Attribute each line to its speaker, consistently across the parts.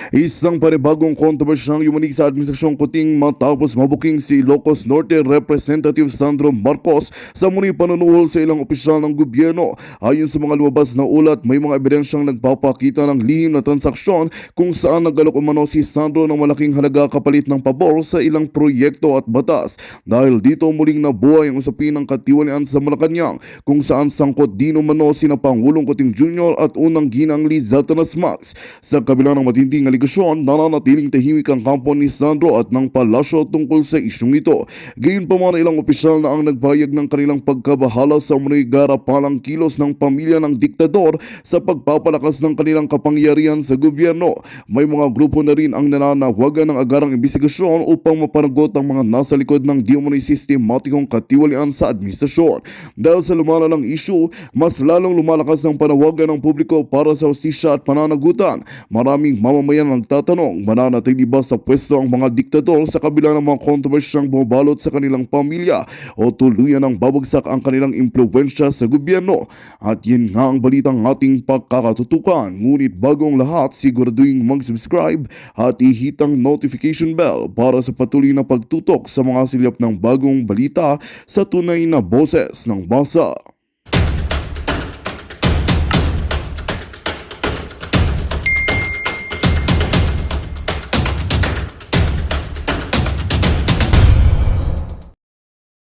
Speaker 1: Isang panibagong kontrobersyang yumanig sa Administrasyong Kuting matapos mabuking si Ilocos Norte Representative Sandro Marcos sa muli panunuhol sa ilang opisyal ng gobyerno. Ayon sa mga lumabas na ulat, may mga ebidensyang nagpapakita ng lihim na transaksyon kung saan nag-alok umano si Sandro ng malaking halaga kapalit ng pabor sa ilang proyekto at batas. Dahil dito muling nabuhay ang usapin ng katiwalian sa Malacanang kung saan sangkot din umano sina Pangulong Kuting Jr. at unang ginang Liz Zatanas Max. Sa kabila ng matinding aligasyon, nananatiling tahimik ang kampo ni Sandro at ng palasyo tungkol sa isyong ito. Gayunpaman, ilang opisyal na ang nagpahayag ng kanilang pagkabahala sa umano'y garapalang kilos ng pamilya ng diktador sa pagpapalakas ng kanilang kapangyarihan sa gobyerno. May mga grupo na rin ang nananawagan ng agarang imbestigasyon upang mapanagot ang mga nasa likod ng di umano'y sistematikong katiwalian sa administrasyon. Dahil sa lumalalang isyu, mas lalong lumalakas ang panawagan ng publiko para sa hustisya at pananagutan. Maraming mamamayan ang nagtatanong, mananatili ba sa pwesto ang mga diktador sa kabila ng mga kontrobersyang bumabalot sa kanilang pamilya o tuluyan ang babagsak ang kanilang impluwensya sa gobyerno? At yan nga ang balitang ating pagkakatutukan. Ngunit bagong lahat, siguraduhin mag-subscribe at ihit ang notification bell para sa patuloy na pagtutok sa mga silip ng bagong balita sa tunay na boses ng basa.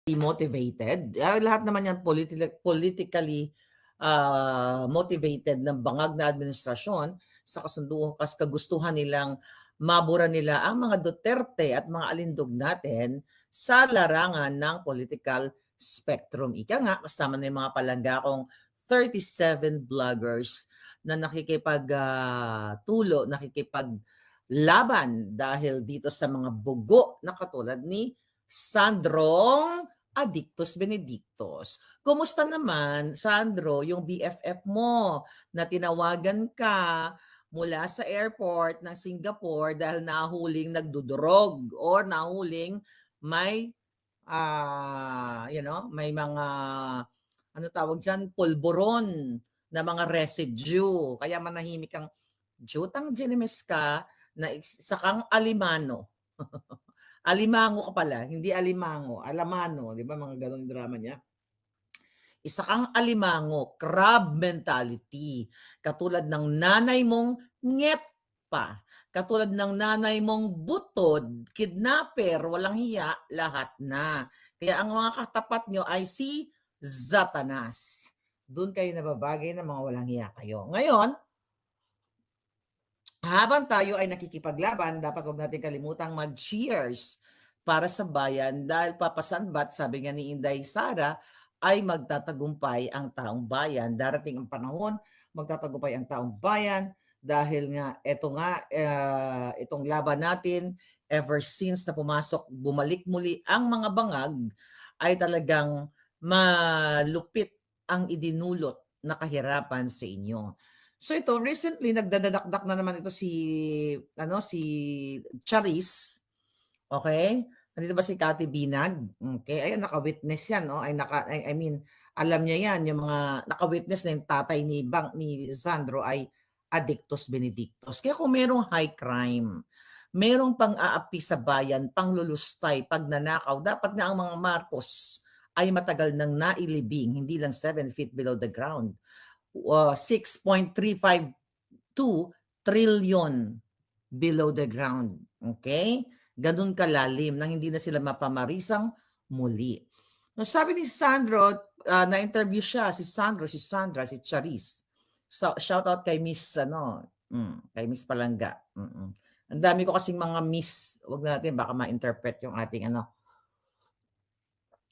Speaker 2: Motivated. Lahat naman yan politically motivated ng bangag na administrasyon sa kagustuhan nilang mabura nila ang mga Duterte at mga alindog natin sa larangan ng political spectrum. Ika nga, kasama na yung mga palanggakong 37 vloggers na nakikipaglaban dahil dito sa mga bugo na katulad ni Sandrong Adictus Benedictus. Kumusta naman, Sandro, yung BFF mo na tinawagan ka mula sa airport ng Singapore dahil nahuling nagdudurog or nahuling may may mga ano tawag diyan, pulburon na mga residue. Kaya manahimik ang jutang Ginemes ka na sakang alimano. Alimango ka pala, hindi alimango, alamano, di ba mga ganong drama niya? Isa kang alimango, crab mentality. Katulad ng nanay mong nget pa. Katulad ng nanay mong butod, kidnapper, walang hiya, lahat na. Kaya ang mga katapat nyo ay si Zatanas. Doon kayo nababagay na mga walang hiya kayo. Ngayon, habang tayo ay nakikipaglaban, dapat huwag natin kalimutang mag-cheers para sa bayan dahil papasanbat, sabi nga ni Inday Sara, ay magtatagumpay ang taong bayan. Darating ang panahon, magtatagumpay ang taong bayan dahil nga itong laban natin ever since na bumalik muli ang mga bangag ay talagang malupit ang idinulot na kahirapan sa inyo. So ito, recently nagdadadakdak na naman ito si Charis. Okay? Nandito ba si Cathy Binag? Okay, ayun naka-witness yan, no? I mean, alam niya yan, yung mga naka-witness na yung tatay ni Sandro ay Adictus Benedictus. Kaya kung merong high crime, merong pang-aapi sa bayan, panglulustay, pagnanakaw, dapat nga ang mga Marcos ay matagal nang nailibing, hindi lang 7 feet below the ground. 6.352 trillion below the ground. Okay? Ganun kalalim nang hindi na sila mapamarisang muli. No, sabi ni Sandro, na-interview siya, si Sandra, si Charis. So, shout out kay Miss, kay Miss Palangga. Ang dami ko kasing mga miss, wag natin, baka ma-interpret yung ating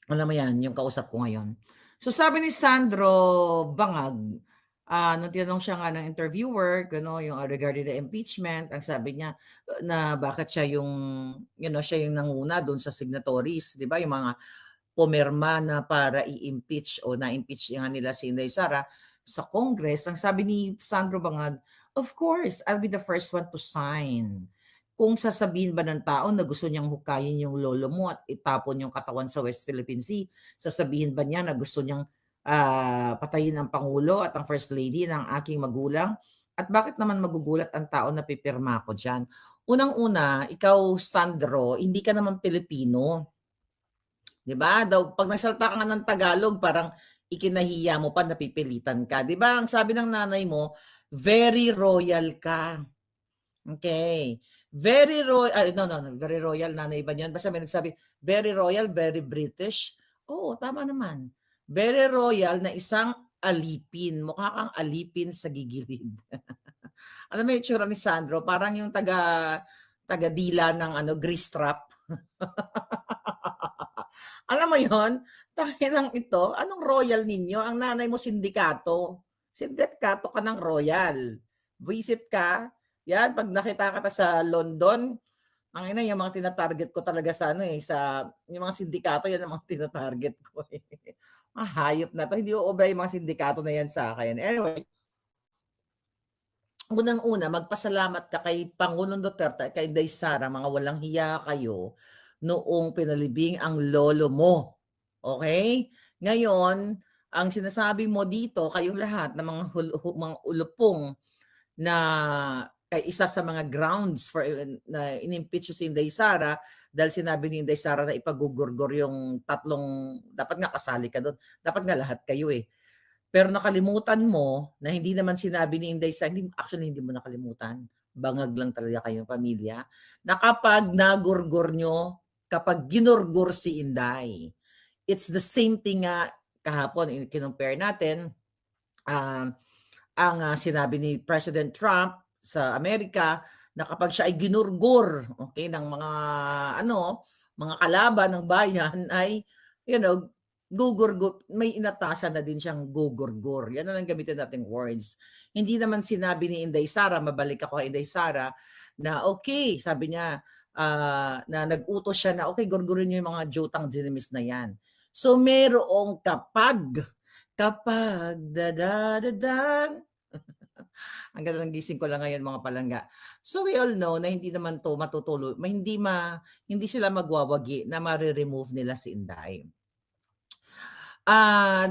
Speaker 2: alam mo yan, yung kausap ko ngayon. So sabi ni Sandro Bangag, nung tinanong siya nga ng interviewer, yung regarding the impeachment, ang sabi niya na bakit siya siya yung nanguna doon sa signatories, di ba? Yung mga pumirma na para i-impeach o na-impeach nga nila si Inday Sara sa Congress. Ang sabi ni Sandro Bangag, of course, I'll be the first one to sign. Kung sasabihin ba ng tao na gusto niyang hukayin yung lolo mo at itapon yung katawan sa West Philippine Sea, sasabihin ba niya na gusto niyang patayin ang Pangulo at ang First Lady ng aking magulang At bakit naman magugulat ang tao na pipirma ko diyan? Unang-una, ikaw Sandro, hindi ka naman Pilipino, 'di ba? Daw 'pag nagsalita ka nga ng Tagalog parang ikinahiya mo pa, napipilitan ka. 'Di ba ang sabi ng nanay mo, very royal ka. Okay. Very royal, no, no, no, very royal, nanay ba niyan? Basta may nagsabi, very royal, very British. Oo, tama naman. Very royal na isang alipin. Mukha kang alipin sa gigilid. Alam mo yung itsura ni Sandro, parang yung taga-dila ng ano, grease trap. Alam mo yon? Tanginang ito, anong royal ninyo? Ang nanay mo sindikato. Sindikato ka ng royal. Visit ka. Yan, pag nakita ka sa London, ang ina, yung mga tina-target ko talaga sa ano eh, sa yung mga sindikato, yan ang mga tina-target ko eh. Hayop na to. Hindi uobra yung mga sindikato na yan sa akin. Anyway, unang-una, magpasalamat ka kay Pangulong Duterte, kay Inday Sara, mga walang hiya kayo, noong pinalibing ang lolo mo. Okay? Ngayon, ang sinasabi mo dito, kayong lahat ng mga ulupong na ay isa sa mga grounds for na inimpeach si Inday Sara dahil sinabi ni Inday Sara na ipagugurgor yung tatlong, dapat nga kasali ka doon. Dapat nga lahat kayo eh. Pero nakalimutan mo na hindi naman sinabi ni Inday Sara, actually hindi mo nakalimutan, bangag lang talaga kayong pamilya, na kapag nagurgor nyo, kapag ginurgor si Inday, it's the same thing nga kahapon, kinumpare natin, ang sinabi ni President Trump sa Amerika na kapag siya ay ginurgor, okay, ng mga mga kalaban ng bayan ay gugurgur, may inatasan na din siyang gugurgur. Yan ang gamitin nating words. Hindi naman sinabi ni Inday Sara, mabalik ako kay Inday Sara, na okay, sabi niya, na nag-utos siya na okay, gurgurin niyo yung mga jutang dinamis na yan. So merong kapag dadadadan. Ang ganda ng gising ko lang ngayon mga palangga. So we all know na hindi naman to matutuloy, hindi sila magwawagi na ma-remove nila si Inday.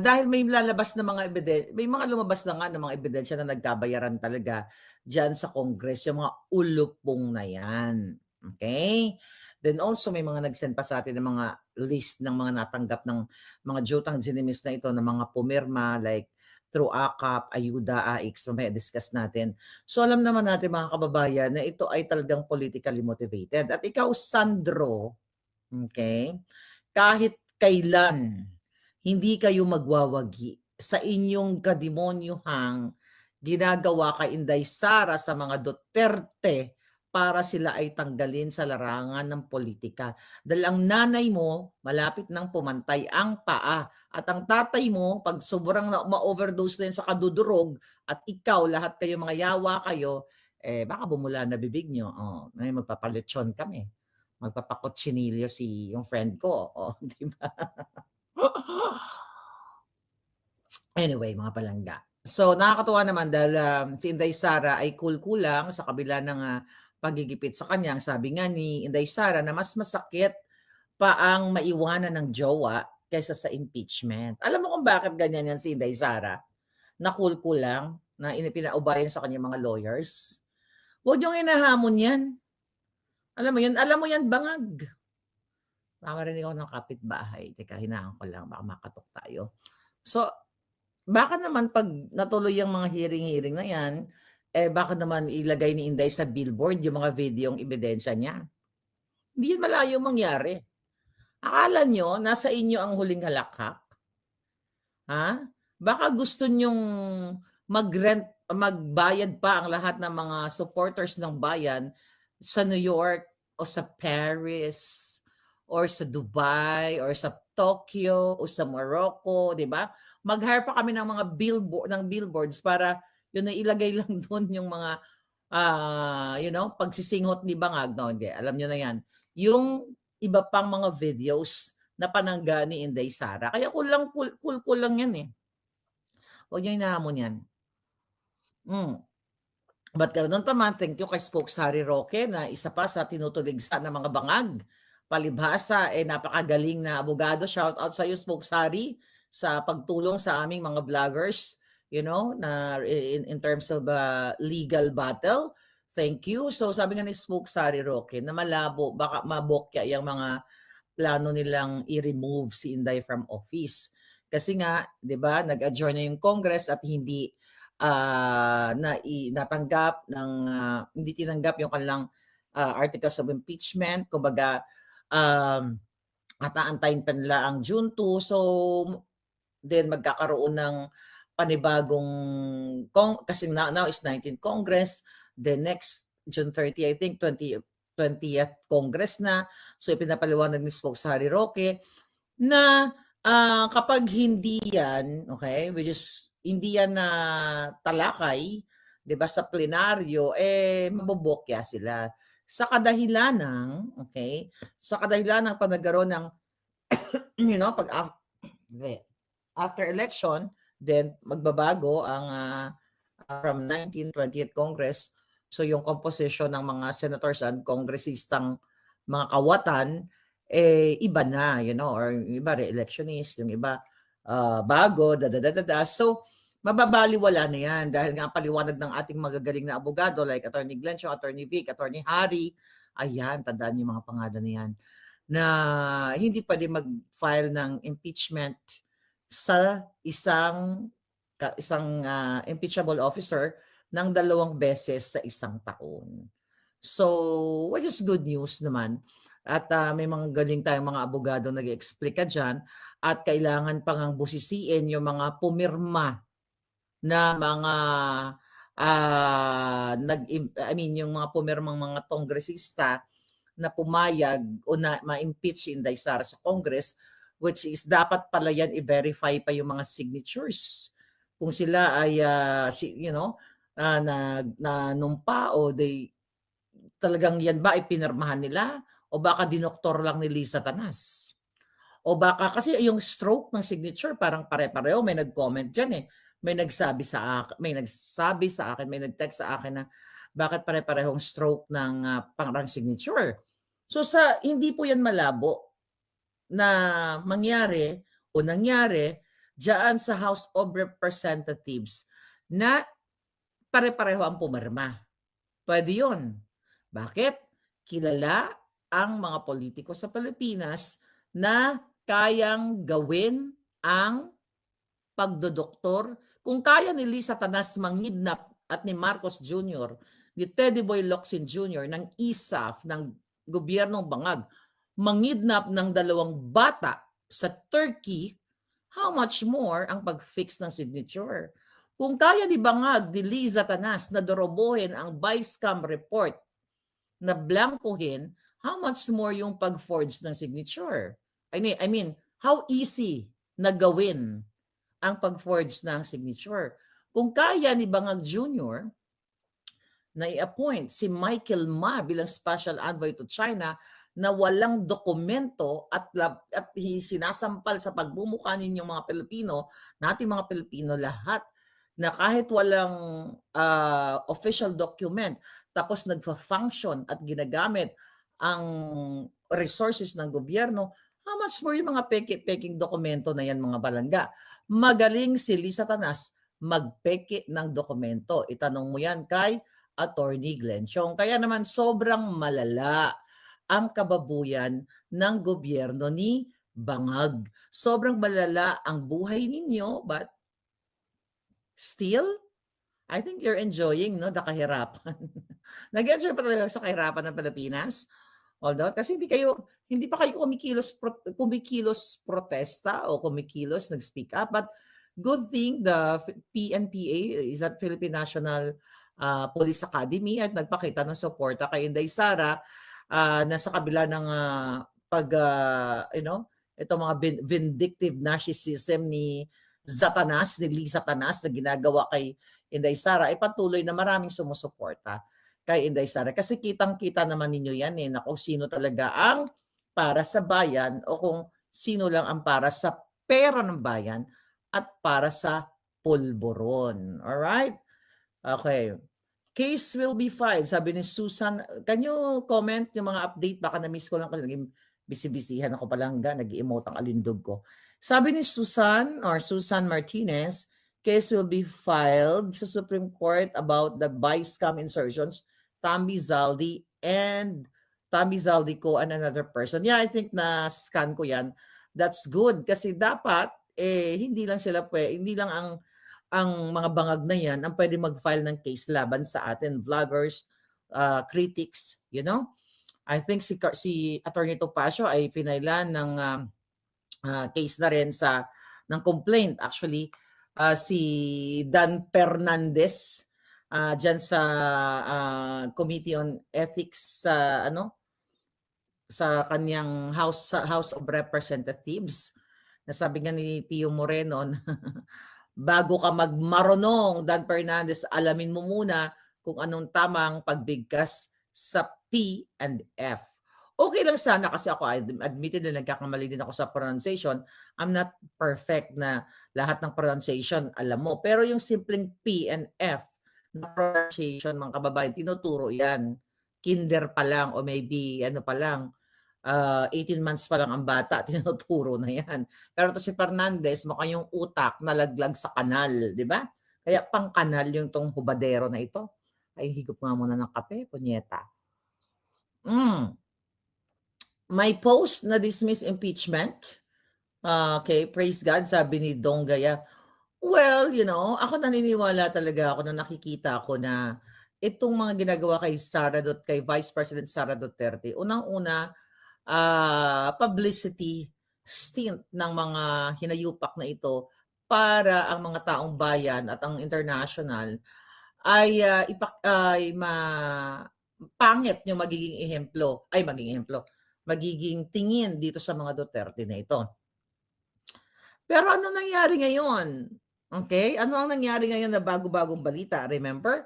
Speaker 2: Dahil may lalabas na mga may mga lumabas na nga ng mga ebidensya na nagkabayaran talaga diyan sa Congress, yung mga ulupong na yan. Okay? Then also may mga nag-send pa sa atin ng mga list ng mga natanggap ng mga jutang ginimis na ito, ng mga pumirma like through AKAP, Ayuda, AIX, mamaya discuss natin. So alam naman natin mga kababayan na ito ay talagang politically motivated. At ikaw, Sandro, okay, kahit kailan hindi kayo magwawagi sa inyong kademonyuhang ginagawa kay Inday Sara sa mga Duterte para sila ay tanggalin sa larangan ng politika. Dahil ang nanay mo, malapit nang pumantay ang paa. At ang tatay mo, pag sobrang ma-overdose na yun sa kadudurog, at ikaw, lahat kayo mga yawa kayo, baka bumula na bibig nyo. Ngayon magpapalechon kami. Magpapakotsinilyo yung friend ko. Di ba? Anyway, mga palangga. So, nakakatuwa naman dahil si Inday Sara ay cool lang sa kabila ng pagigipit sa kanya. Ang sabi nga ni Inday Sara na mas masakit pa ang maiwanan ng jowa kaysa sa impeachment. Alam mo kung bakit ganyan yan si Inday Sara? Na cool lang, na pinaubayan sa kanya mga lawyers. Huwag niyong inahamon yan. Alam mo yan, bangag. Marinig ako ng kapitbahay. Teka, hinahan ko lang. Baka makatok tayo. So, baka naman pag natuloy yung mga hearing na yan, baka naman ilagay ni Inday sa billboard yung mga videong ebidensya niya. Hindi yun malayo mangyari. Akala nyo, nasa inyo ang huling halakhak? Ha? Baka gusto nyong magbayad pa ang lahat ng mga supporters ng bayan sa New York o sa Paris or sa Dubai or sa Tokyo o sa Morocco, di ba? Mag-hire pa kami ng mga billboards para yun na ilagay lang doon yung mga pagsisinghot ni Bangag. No, hindi. Alam nyo na yan. Yung iba pang mga videos na panangga ni Inday Sara. Kaya cool lang yan eh. Huwag nyo hinahamon yan. But ganoon pa man, thank you kay Spokes Harry Roque na isa pa sa tinutuligsa ng mga bangag. Palibhasa, napakagaling na abogado. Shout out sa iyo, Spokes Harry, sa pagtulong sa aming mga vloggers na in terms of legal battle. Thank you. So sabi nga ni Spook Sari Roque na malabo, baka mabokya yung mga plano nilang i-remove si Inday from office. Kasi nga, 'di ba, nag-adjourn na yung Congress at hindi hindi tinanggap yung kanilang articles of impeachment. Kumbaga, um, at aantayin pa nila ang June 2. So, then magkakaroon ng panibagong kasi now is 19th Congress, the next June 30, I think 20th Congress na. So ipinapaliwanag ni Spokesari Roque na kapag hindi yan, okay, which is hindi yan na talakay, 'di ba, sa plenaryo, mabobokya sila. Sa kadahilan ng, okay, sa kadahilan ng panagkaroon ng pag after election, then magbabago ang from 19th, 20th Congress. So yung composition ng mga senators and congressistang mga kawatan, iba na, or yung iba re-electionist, yung iba bago, So, mababaliwala na yan dahil nga paliwanag ng ating magagaling na abogado like Attorney Glencio, Attorney Vic, Attorney Harry, ayan, tandaan yung mga pangalan na yan, na hindi pwede mag-file ng impeachment sa isang impeachable officer ng 2 beses sa isang taon. So, which is good news naman. At may mga galing tayong mga abogado nag-explica dyan at kailangan pang ang busisiin yung mga pumirma na mga yung mga pumirmang mga kongresista na pumayag o na ma-impeach si Inday Sara sa Congress, which is dapat pala yan i-verify pa yung mga signatures. Kung sila ay nanumpa o talagang yan ba ay pinirmahan nila o baka dinoktor lang ni Lisa Tanas. O baka kasi yung stroke ng signature parang pare-pareho, may nag-comment diyan May nagsabi sa akin, may nag-text sa akin na bakit pare-parehong stroke ng parang signature. So hindi po yan malabo na mangyari o nangyari diyan sa House of Representatives na pare-pareho ang pumirma. Pwede yun. Bakit? Kilala ang mga politiko sa Pilipinas na kayang gawin ang pagdodoktor. Kung kaya ni Lisa Tanas mangidnap at ni Marcos Jr., ni Teddy Boy Locsin Jr., ng ISAF, ng gobyernong Bangag, mangidnap ng 2 bata sa Turkey, how much more ang pag-fix ng signature? Kung kaya ni Bangag, ni Liza Tanas na dorobohin ang Vice-Cam report na blankuhin, how much more yung pag-forge ng signature? I mean, how easy na gawin ang pag-forge ng signature? Kung kaya ni Bangag Jr. na i-appoint si Michael Ma bilang special envoy to China na walang dokumento at sinasampal sa pagbumuka ninyong mga Pilipino, nating mga Pilipino lahat, na kahit walang official document, tapos nagfa-function at ginagamit ang resources ng gobyerno, how much more yung mga peking dokumento na yan, mga balangga? Magaling si Lisa Tanas magpeke ng dokumento. Itanong mo yan kay Attorney Glencio. Kaya naman sobrang malala ang kababuyan ng gobyerno ni Bangag. Sobrang malala ang buhay ninyo, but still, I think you're enjoying the kahirapan. Nag-enjoy pa talaga sa kahirapan ng Pilipinas? Although, kasi hindi pa kayo kumikilos protesta o kumikilos nag-speak up. But good thing the PNPA is that Philippine National Police Academy at nagpakita ng suporta kay Inday Sara na sa kabila ng itong mga vindictive narcissism ni Lisa Tanas na ginagawa kay Inday Sara, ay patuloy na maraming sumusuporta kay Inday Sara. Kasi kitang-kita naman ninyo yan na kung sino talaga ang para sa bayan o kung sino lang ang para sa pera ng bayan at para sa pulburon. Alright? Okay. Case will be filed, sabi ni Susan. Can you comment yung mga update? Baka na-miss ko lang kasi naging bisibisihan ako palang nag-i-emote ang alindog ko. Sabi ni Susan Martinez, case will be filed sa Supreme Court about the buy-scam insertions, Tommy Zaldico and another person. Yeah, I think na-scan ko yan. That's good kasi dapat hindi lang ang mga bangag na yan ang pwede mag-file ng case laban sa atin, vloggers, critics, you know. I think si Attorney Topacio ay pinailan ng case na rin ng complaint. Actually, si Dan Fernandez dyan sa Committee on Ethics sa kanyang House of Representatives. Nasabi nga ni Tio Moreno bago ka magmarunong, Dan Fernandez, alamin mo muna kung anong tamang pagbigkas sa P and F. Okay lang sana kasi ako, admitted na nagkakamali din ako sa pronunciation. I'm not perfect na lahat ng pronunciation alam mo. Pero yung simpleng P and F na pronunciation, mga kababayan, tinuturo yan. Kinder pa lang o maybe pa lang, 18 months pa lang ang bata, tinuturo na yan. Pero to si Fernandez, mukhang yung utak nalaglag sa kanal, di ba? Kaya pang kanal yung tong hubadero na ito. Ay, higop nga muna ng kape, punyeta. May post na dismiss impeachment. Okay, praise God, sabi ni Dong Gaya. Well, ako naniniwala talaga ako na nakikita ko na itong mga ginagawa kay Vice President Sara Duterte, unang-una, publicity stint ng mga hinayupak na ito para ang mga taong bayan at ang international ay pangit yung magiging tingin dito sa mga Duterte na ito. Pero ano nangyari ngayon? Okay? Ano ang nangyari ngayon na bago-bagong balita? Remember,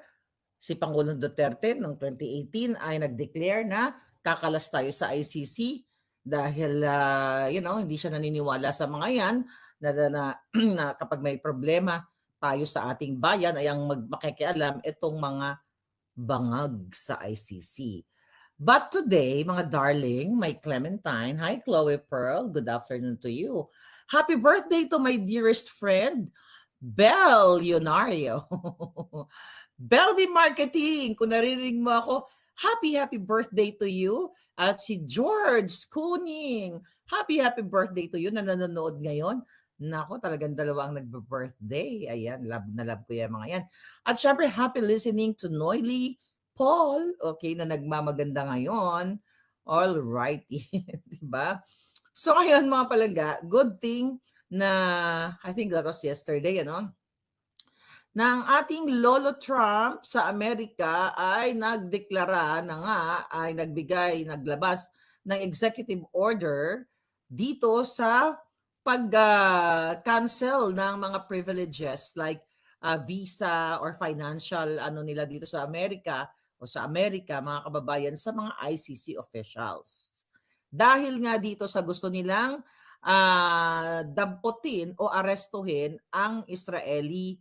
Speaker 2: si Pangulong Duterte noong 2018 ay nag-declare na kakalas tayo sa ICC dahil, hindi siya naniniwala sa mga yan na kapag may problema tayo sa ating bayan ay ang makikialam itong mga bangag sa ICC. But today, mga darling, my Clementine, hi Chloe Pearl, good afternoon to you. Happy birthday to my dearest friend, Bel Leonario. Bel di Marketing, kung naririnig mo ako, happy birthday to you. At si George Kuning, happy birthday to you na nanonood ngayon. Nako, talagang dalawa ang nagbe-birthday. Ayan, love na love ko yan mga yan. At syempre, happy listening to Noily Paul, okay, na nagmamaganda ngayon. All righty, diba? So ngayon mga palangga, good thing na, I think that was yesterday, na ang ating Lolo Trump sa Amerika ay nagdeklara na nga, ay naglabas ng executive order dito sa pag-cancel ng mga privileges like visa or financial nila dito sa Amerika o sa Amerika, mga kababayan, sa mga ICC officials. Dahil nga dito sa gusto nilang damputin o arestuhin ang Israeli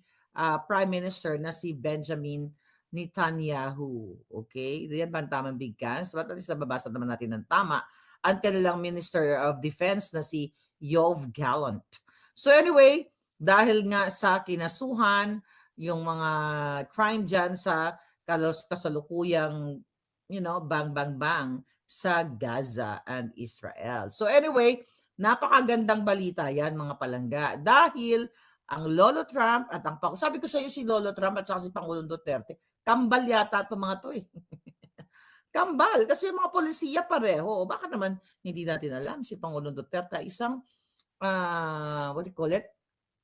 Speaker 2: Prime Minister na si Benjamin Netanyahu. Okay? Yan ba ang tamang bigkas? But at least nababasa naman natin ng tama. Ang kanilang Minister of Defense na si Yoav Gallant. So anyway, dahil nga sa kinasuhan, yung mga crime dyan sa kasalukuyang, bang sa Gaza and Israel. So anyway, napakagandang balita yan mga palangga. Dahil ang Lolo Trump at sabi ko sa iyo si Lolo Trump at saka si Pangulong Duterte, kambal yata itong mga to eh. Kambal, kasi yung mga polisiya pareho. Baka naman hindi natin alam si Pangulong Duterte isang, what do you call it?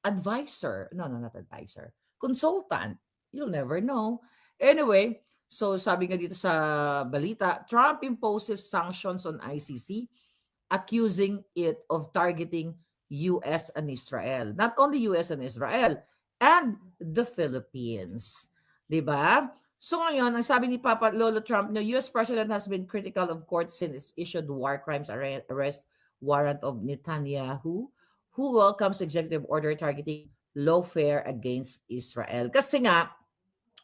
Speaker 2: Advisor. No, not advisor. Consultant. You'll never know. Anyway, so sabi nga dito sa balita, Trump imposes sanctions on ICC, accusing it of targeting US and Israel. Not only US and Israel, and the Philippines. Diba? So ngayon, ang sabi ni Papa Lolo Trump, the US President has been critical of courts since it's issued war crimes arrest warrant of Netanyahu, who welcomes executive order targeting lawfare against Israel. Kasi nga,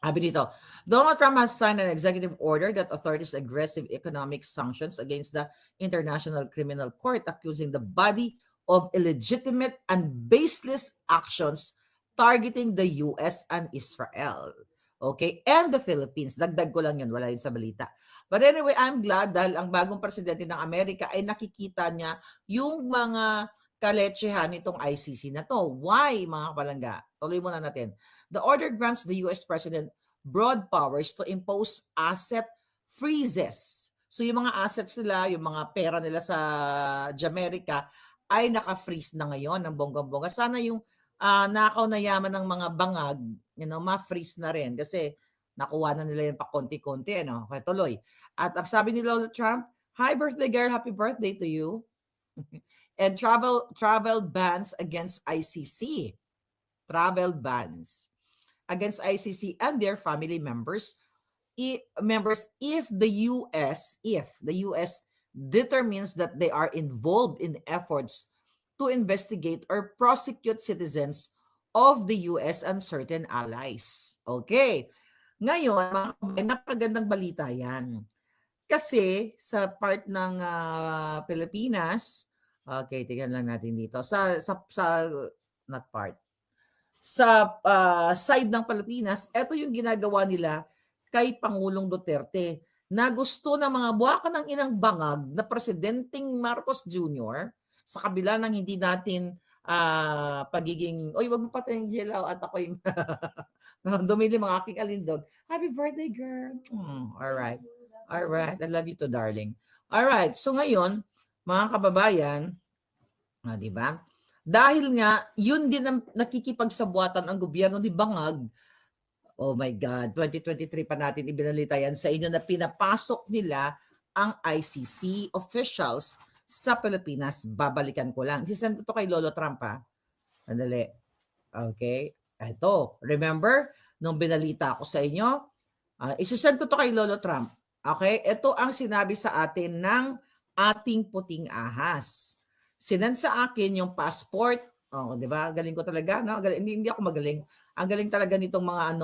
Speaker 2: sabi dito, Donald Trump has signed an executive order that authorizes aggressive economic sanctions against the International Criminal Court, accusing the body of illegitimate and baseless actions targeting the US and Israel. Okay? And the Philippines. Dagdag ko lang yun, wala yun sa balita. But anyway, I'm glad dahil ang bagong presidente ng Amerika ay nakikita niya yung mga kaletsehan nitong ICC na to. Why, mga kapalangga? Tuloy muna natin. The order grants the US President broad powers to impose asset freezes. So yung mga assets nila, yung mga pera nila sa Jamaica ay naka-freeze na ngayon ng bonggang-bongga. Sana yung nakaw na yaman ng mga bangag, ma-freeze na rin kasi nakuha na nila yun pa konti-konti. Kaya tuloy. At ang sabi ni Lola Trump, "Hi birthday girl, happy birthday to you." And travel bans against ICC. Travel bans against ICC and their family members if the US determines that they are involved in efforts to investigate or prosecute citizens of the US and certain allies. Okay. Ngayon, mga kababayan, napakagandang balita yan. Kasi sa part ng Pilipinas, okay, tingnan lang natin dito. Not part. Sa side ng Pilipinas, ito yung ginagawa nila kay Pangulong Duterte na gusto ng mga buwakan ng inang bangag na Presidenteng Marcos Jr. sa kabila ng hindi natin pagiging, oy, wag mo patayin Jelaw at ako yung dumili mga aking alindog. Happy birthday, girl. All right. All right. I love you too, darling. All right. So ngayon, mga kababayan, di ba? Dahil nga, yun din ang nakikipagsabuatan ang gobyerno ni Bangag. Oh my God, 2023 pa natin ibinalita yan sa inyo na pinapasok nila ang ICC officials sa Pilipinas. Babalikan ko lang. Sisend ko to kay Lolo Trump, ha? Andali. Okay. Ito. Remember, nung binalita ko sa inyo, isisend ko to kay Lolo Trump. Okay? Ito ang sinabi sa atin ng ating puting ahas. Sinend sa akin yung passport. Oh, 'di ba? Galing ko talaga, no? Hindi ako magaling. Ang galing talaga nitong mga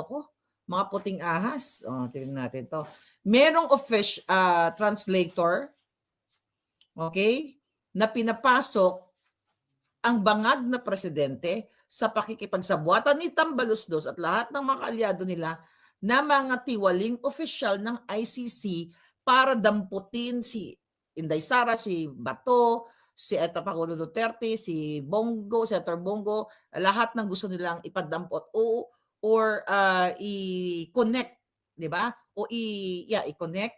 Speaker 2: mga puting ahas. Oh, tingnan natin 'to. Merong translator, okay, na pinapasok ang bangag na presidente sa pakikipagsabuatan ni Tambaluslos at lahat ng mga kaalyado nila na mga tiwaling opisyal ng ICC para damputin si Inday Sara, si Bato, si Pangulo Duterte, si Bongo, Senator Bongo, lahat ng gusto nilang ipadampot or i-connect, 'di ba? O i-connect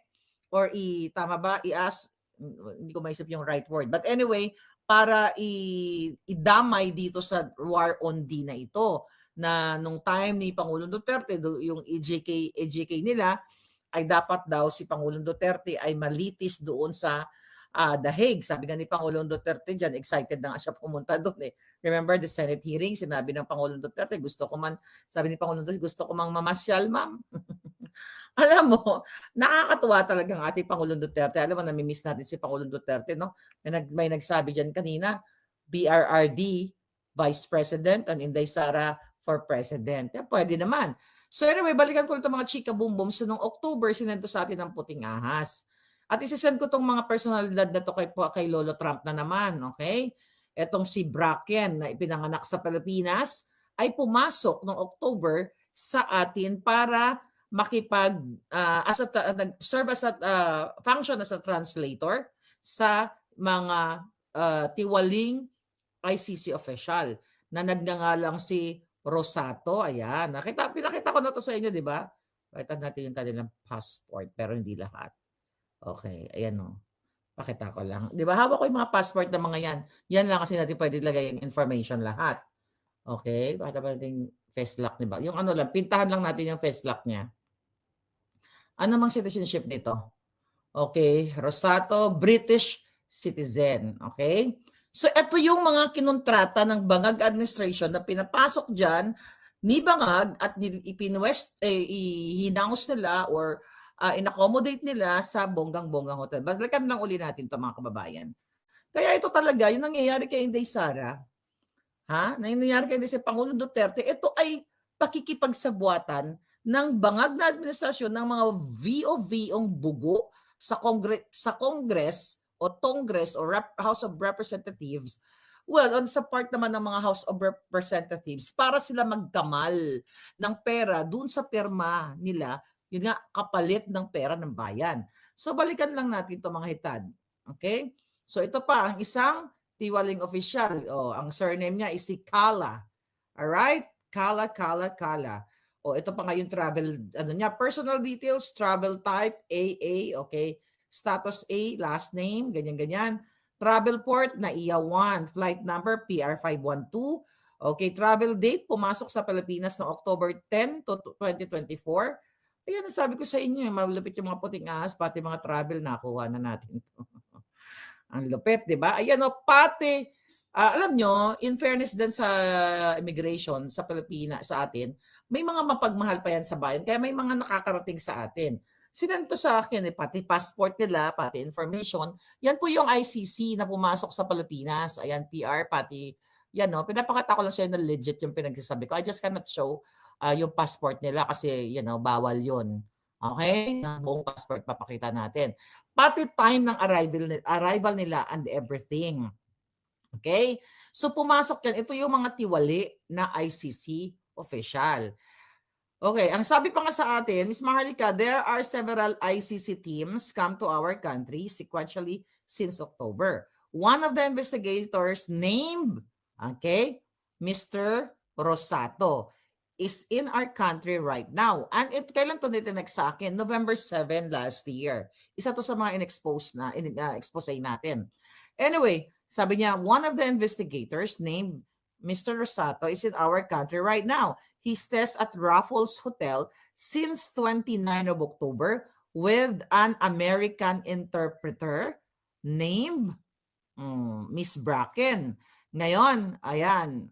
Speaker 2: or tama ba? I-ask, hindi ko maisip yung right word. But anyway, para idamay dito sa war on D na ito na nung time ni Pangulong Duterte, yung EJK nila ay dapat daw si Pangulong Duterte ay malitis doon sa The Hague. Sabi nga ni Pangulong Duterte dyan, excited na nga siya pumunta doon eh. Remember the Senate hearing, sinabi ng Pangulong Duterte, sabi ni Pangulong Duterte, gusto ko mang mamasyal, ma'am. Alam mo, nakakatuwa talaga ang ating Pangulong Duterte. Alam mo, namimiss natin si Pangulong Duterte, no? May nagsabi dyan kanina, BRRD, Vice President, and Inday Sara for President. Pwede naman. So anyway, balikan ko ito mga chika boom boom. So noong October, sinento sa atin ng puting ahas. At isisend ko itong mga personalidad na to kay Lolo Trump na naman, okay? Etong si Bracken na ipinanganak sa Pilipinas ay pumasok noong October sa atin para serve as a function as a translator sa mga tiwaling ICC official na nagngangalang si Rosato. Ayan. Pinakita ko na to sa inyo, di ba? Pakita natin yung kanilang passport pero hindi lahat. Okay, ayan o. Pakita ko lang. Di ba? Hawak ko yung mga passport ng mga yan. Yan lang kasi natin pwede lagay yung information lahat. Okay? Pakita ba natin yung face lock, di ba? Yung ano lang, pintahan lang natin yung face lock niya. Ano mang citizenship nito? Okay, Rosato, British citizen. Okay? So, ito yung mga kinontrata ng Bangag Administration na pinapasok dyan ni Bangag at hinaus nila or in-accommodate nila sa bonggang-bonggang hotel. Balikan lang uli natin ito mga kababayan. Kaya ito talaga, yung nangyayari kay Inday Sara, nangyayari kay Inday Pangulong Duterte, ito ay pakikipagsabuatan ng bangag na administrasyon ng mga VOV-ong bugo sa Congress o House of Representatives Well, sa part naman ng mga House of Representatives, para sila magkamal ng pera dun sa pirma nila, yun nga, kapalit ng pera ng bayan. So, balikan lang natin 'to mga hitad, okay? So, ito pa ang isang tiwaling opisyal, ang surname niya is si Kala, alright? Kala, Kala, Kala. Ito pa nga yung travel ano niya, personal details, travel type, AA, okay? Status A, last name, ganyan-ganyan. Travel port, NAIA 1. Flight number, PR512. Okay, travel date, pumasok sa Pilipinas noong October 10 to 2024. Ayan, sabi ko sa inyo, malupit yung mga puting ahas, pati mga travel, nakuha na natin. Ang lupit, 'di ba? Ayan o, pati alam nyo, in fairness din sa immigration sa Pilipinas, sa atin, may mga mapagmahal pa yan sa bayan, kaya may mga nakakarating sa atin. Sinento sa akin, pati passport nila, pati information. Yan po yung ICC na pumasok sa Pilipinas. Ayan, PR, pati, yan no, pinapakita ko lang sa'yo na legit yung pinagsasabi ko. I just cannot show yung passport nila kasi, bawal yun. Okay? Ang buong passport papakita natin. Pati time ng arrival nila and everything. Okay? So pumasok yan. Ito yung mga tiwali na ICC official. Okay, ang sabi pa nga sa atin, Ms. Maharlika, there are several ICC teams come to our country sequentially since October. One of the investigators named, okay, Mr. Rosato is in our country right now. And kailan to nitinek sa akin? November 7 last year. Isa to sa mga expose natin. Anyway, sabi niya, one of the investigators named Mr. Rosato is in our country right now. He stays at Raffles Hotel since 29 of October with an American interpreter named Miss Bracken. Ngayon, ayan,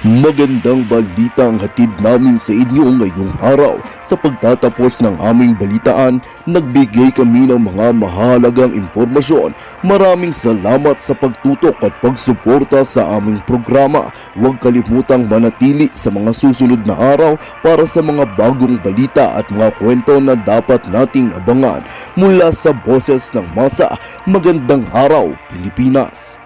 Speaker 1: Magandang balita ang hatid namin sa inyo ngayong araw. Sa pagtatapos ng aming balitaan, nagbigay kami ng mga mahalagang impormasyon. Maraming salamat sa pagtutok at pagsuporta sa aming programa. Huwag kalimutang manatili sa mga susunod na araw para sa mga bagong balita at mga kwento na dapat nating abangan. Mula sa Boses ng Masa, magandang araw Pilipinas!